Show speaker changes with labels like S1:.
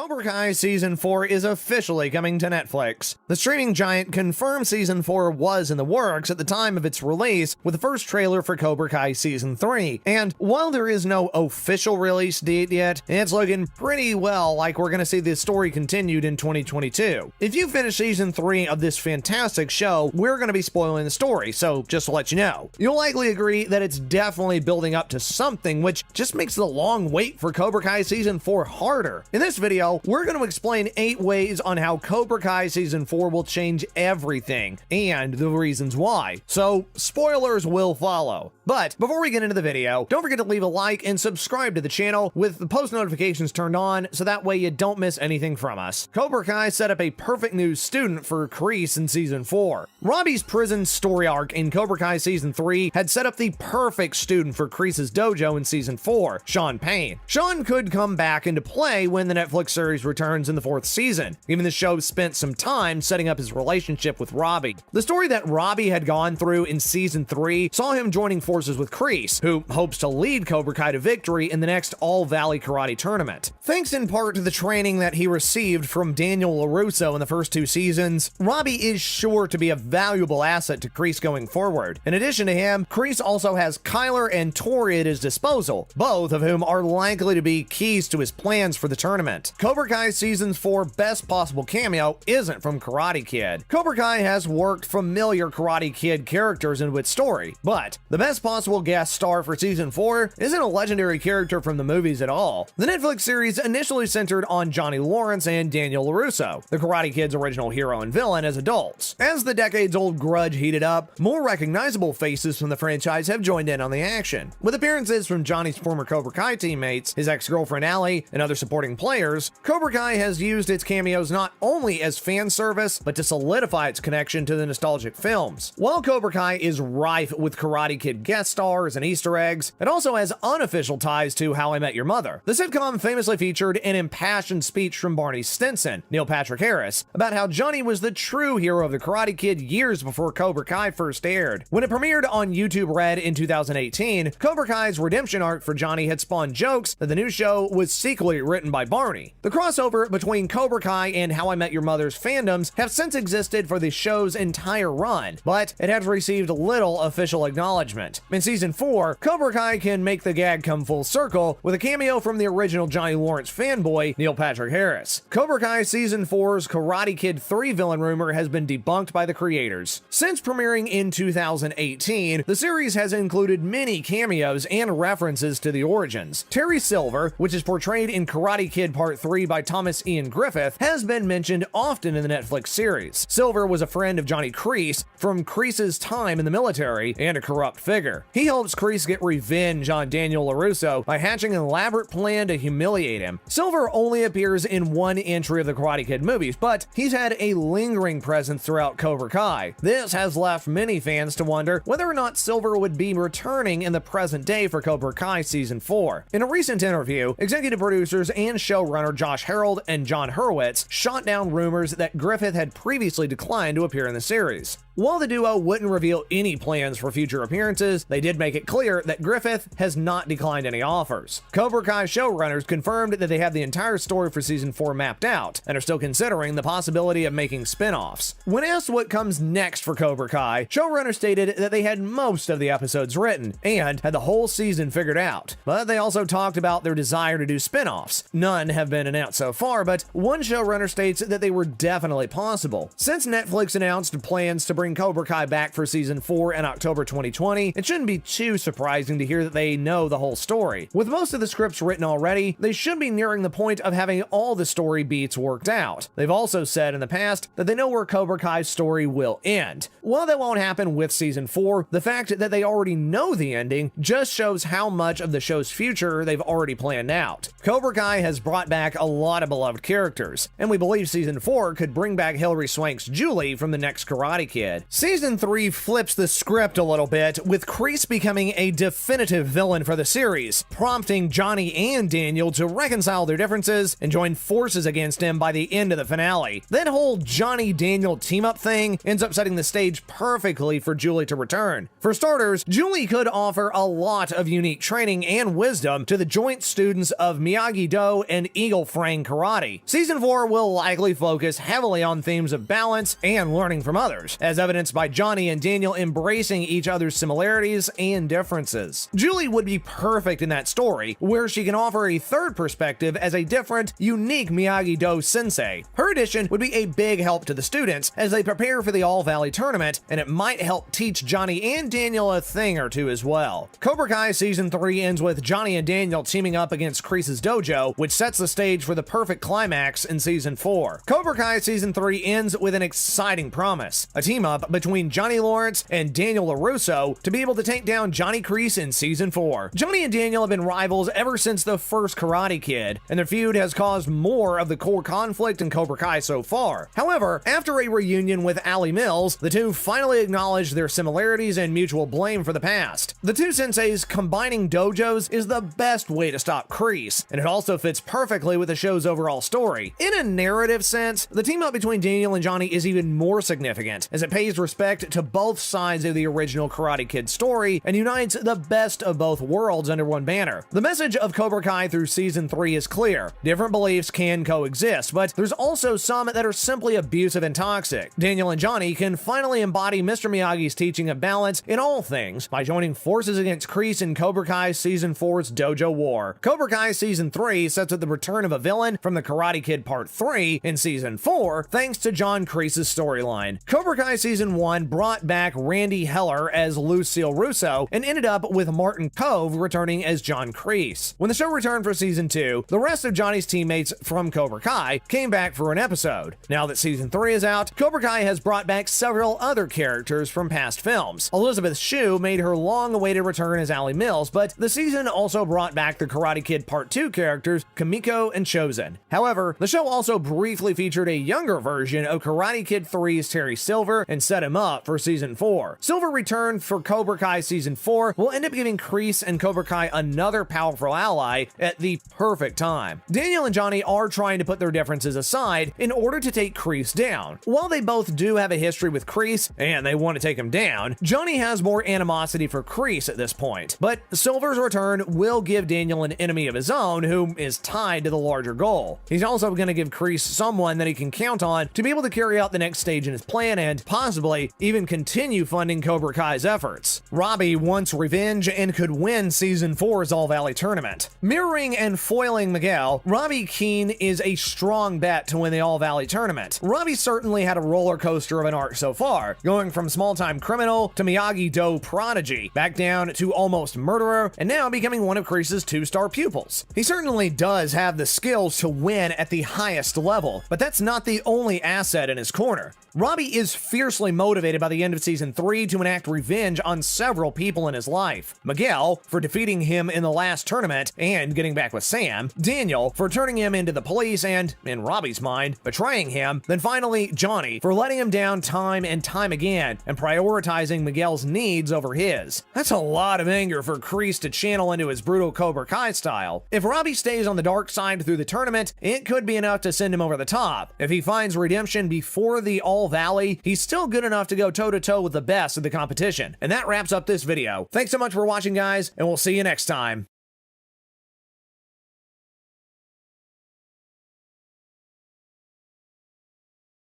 S1: Cobra Kai Season 4 is officially coming to Netflix. The streaming giant confirmed Season 4 was in the works at the time of its release with the first trailer for Cobra Kai Season 3. And while there is no official release date yet, it's looking pretty well like we're gonna see this story continued in 2022. If you finish Season 3 of this fantastic show, we're gonna be spoiling the story, so just to let you know. You'll likely agree that it's definitely building up to something, which just makes the long wait for Cobra Kai Season 4 harder. In this video, we're going to explain 8 ways on how Cobra Kai Season 4 will change everything, and the reasons why. So, spoilers will follow. But before we get into the video, don't forget to leave a like and subscribe to the channel with the post notifications turned on so that way you don't miss anything from us. Cobra Kai set up a perfect new student for KREESE in Season 4. ROBBY's prison story arc in Cobra Kai Season 3 had set up the perfect student for KREESE'S dojo in Season 4, Sean Payne. Sean could come back into play when the Netflix series returns in the 4th season. Even the show spent some time setting up his relationship with ROBBY. The story that ROBBY had gone through in Season 3 saw him joining forces with KREESE, who hopes to lead Cobra Kai to victory in the next All-Valley Karate Tournament. Thanks in part to the training that he received from Daniel LaRusso in the first 2 seasons, ROBBY is sure to be a valuable asset to KREESE going forward. In addition to him, KREESE also has Kyler and Tori at his disposal, both of whom are likely to be keys to his plans for the tournament. Cobra Kai Season 4 best possible cameo isn't from Karate Kid. Cobra Kai has worked familiar Karate Kid characters into its story, but the best possible guest star for Season 4 isn't a legendary character from the movies at all. The Netflix series initially centered on Johnny Lawrence and Daniel LaRusso, the Karate Kid's original hero and villain, as adults. As the decades-old grudge heated up, more recognizable faces from the franchise have joined in on the action. With appearances from Johnny's former Cobra Kai teammates, his ex-girlfriend Allie, and other supporting players, Cobra Kai has used its cameos not only as fan service, but to solidify its connection to the nostalgic films. While Cobra Kai is rife with Karate Kid guest stars and Easter eggs, it also has unofficial ties to How I Met Your Mother. The sitcom famously featured an impassioned speech from Barney Stinson, Neil Patrick Harris, about how Johnny was the true hero of the Karate Kid years before Cobra Kai first aired. When it premiered on YouTube Red in 2018, Cobra Kai's redemption arc for Johnny had spawned jokes that the new show was secretly written by Barney. The crossover between Cobra Kai and How I Met Your Mother's fandoms have since existed for the show's entire run, but it has received little official acknowledgement. In Season 4, Cobra Kai can make the gag come full circle with a cameo from the original Johnny Lawrence fanboy, Neil Patrick Harris. Cobra Kai Season 4's Karate Kid 3 villain rumor has been debunked by the creators. Since premiering in 2018, the series has included many cameos and references to the origins. Terry Silver, which is portrayed in Karate Kid Part 3 by Thomas Ian Griffith, has been mentioned often in the Netflix series. Silver was a friend of Johnny KREESE from KREESE'S time in the military and a corrupt figure. He helps KREESE get revenge on Daniel LaRusso by hatching an elaborate plan to humiliate him. Silver only appears in one entry of the Karate Kid movies, but he's had a lingering presence throughout Cobra Kai. This has left many fans to wonder whether or not Silver would be returning in the present day for Cobra Kai Season 4. In a recent interview, executive producers and showrunner Josh Harold and John Hurwitz shot down rumors that Griffith had previously declined to appear in the series. While the duo wouldn't reveal any plans for future appearances, they did make it clear that Griffith has not declined any offers. Cobra Kai showrunners confirmed that they have the entire story for Season 4 mapped out and are still considering the possibility of making spin-offs. When asked what comes next for Cobra Kai, showrunners stated that they had most of the episodes written and had the whole season figured out, but they also talked about their desire to do spin-offs. None have been announced so far, but one showrunner states that they were definitely possible. Since Netflix announced plans to bring Cobra Kai back for Season 4 in October 2020, it shouldn't be too surprising to hear that they know the whole story. With most of the scripts written already, they should be nearing the point of having all the story beats worked out. They've also said in the past that they know where Cobra Kai's story will end. While that won't happen with Season 4, the fact that they already know the ending just shows how much of the show's future they've already planned out. Cobra Kai has brought back a lot of beloved characters, and we believe Season 4 could bring back Hilary Swank's Julie from the next Karate Kid. Season 3 flips the script a little bit, with KREESE becoming a definitive villain for the series, prompting Johnny and Daniel to reconcile their differences and join forces against him by the end of the finale. That whole Johnny-Daniel team-up thing ends up setting the stage perfectly for Julie to return. For starters, Julie could offer a lot of unique training and wisdom to the joint students of Miyagi-Do and Eagle Frang Karate. Season 4 will likely focus heavily on themes of balance and learning from others, as evidenced by Gianni and Daniel embracing each other's similarities and differences. Julie would be perfect in that story, where she can offer a third perspective as a different, unique Miyagi-Do sensei. Her addition would be a big help to the students as they prepare for the All Valley tournament, and it might help teach Gianni and Daniel a thing or two as well. Cobra Kai Season 3 ends with Gianni and Daniel teaming up against KREESE'S dojo, which sets the stage for the perfect climax in Season 4. Cobra Kai Season 3 ends with an exciting promise, a team-up between Johnny Lawrence and Daniel LaRusso to be able to take down Johnny Kreese in Season 4. Johnny and Daniel have been rivals ever since the first Karate Kid, and their feud has caused more of the core conflict in Cobra Kai so far. However, after a reunion with Ali Mills, the two finally acknowledged their similarities and mutual blame for the past. The two senseis combining dojos is the best way to stop Kreese, and it also fits perfectly with the show's overall story. In a narrative sense, the team-up between Daniel and Johnny is even more significant, as it pays respect to both sides of the original Karate Kid story and unites the best of both worlds under one banner. The message of Cobra Kai through Season 3 is clear. Different beliefs can coexist, but there's also some that are simply abusive and toxic. Daniel and Johnny can finally embody Mr. Miyagi's teaching of balance in all things by joining forces against Kreese in Cobra Kai Season 4's Dojo War. Cobra Kai Season 3 sets up the return of a villain from the Karate Kid Part 3 in Season 4 thanks to John Kreese's storyline. Cobra Kai Season 1 brought back Randy Heller as Lucille Russo and ended up with Martin Kove returning as John Kreese. When the show returned for Season 2, the rest of Johnny's teammates from Cobra Kai came back for an episode. Now that Season 3 is out, Cobra Kai has brought back several other characters from past films. Elizabeth Shue made her long-awaited return as Ali Mills, but the season also brought back the Karate Kid Part 2 characters Kamiko and Chozen. However, the show also briefly featured a younger version of Karate Kid 3's Terry Silver and set him up for Season 4. Silver returned for Cobra Kai Season 4 will end up giving Kreese and Cobra Kai another powerful ally at the perfect time. Daniel and Johnny are trying to put their differences aside in order to take Kreese down. While they both do have a history with Kreese and they want to take him down, Johnny has more animosity for Kreese at this point. But Silver's return will give Daniel an enemy of his own who is tied to the larger goal. He's also going to give Kreese someone that he can count on to be able to carry out the next stage in his plan and possibly even continue funding Cobra Kai's efforts. ROBBY wants revenge and could win Season 4's All Valley tournament. Mirroring and foiling Miguel, ROBBY KEENE is a strong bet to win the All Valley tournament. ROBBY certainly had a roller coaster of an arc so far, going from small-time criminal to Miyagi-Do prodigy, back down to almost murderer, and now becoming one of Kreese's two-star pupils. He certainly does have the skills to win at the highest level, but that's not the only asset in his corner. ROBBY is fiercely motivated by the end of Season 3 to enact revenge on several people in his life. Miguel, for defeating him in the last tournament and getting back with Sam. Daniel, for turning him into the police and, in ROBBY's mind, betraying him. Then finally, Johnny, for letting him down time and time again and prioritizing Miguel's needs over his. That's a lot of anger for Kreese to channel into his brutal Cobra Kai style. If ROBBY stays on the dark side through the tournament, it could be enough to send him over the top. If he finds redemption before the All Valley, he's still good enough to go toe-to-toe with the best of the competition. And that wraps up this video. Thanks so much for watching, guys, and we'll see you next time.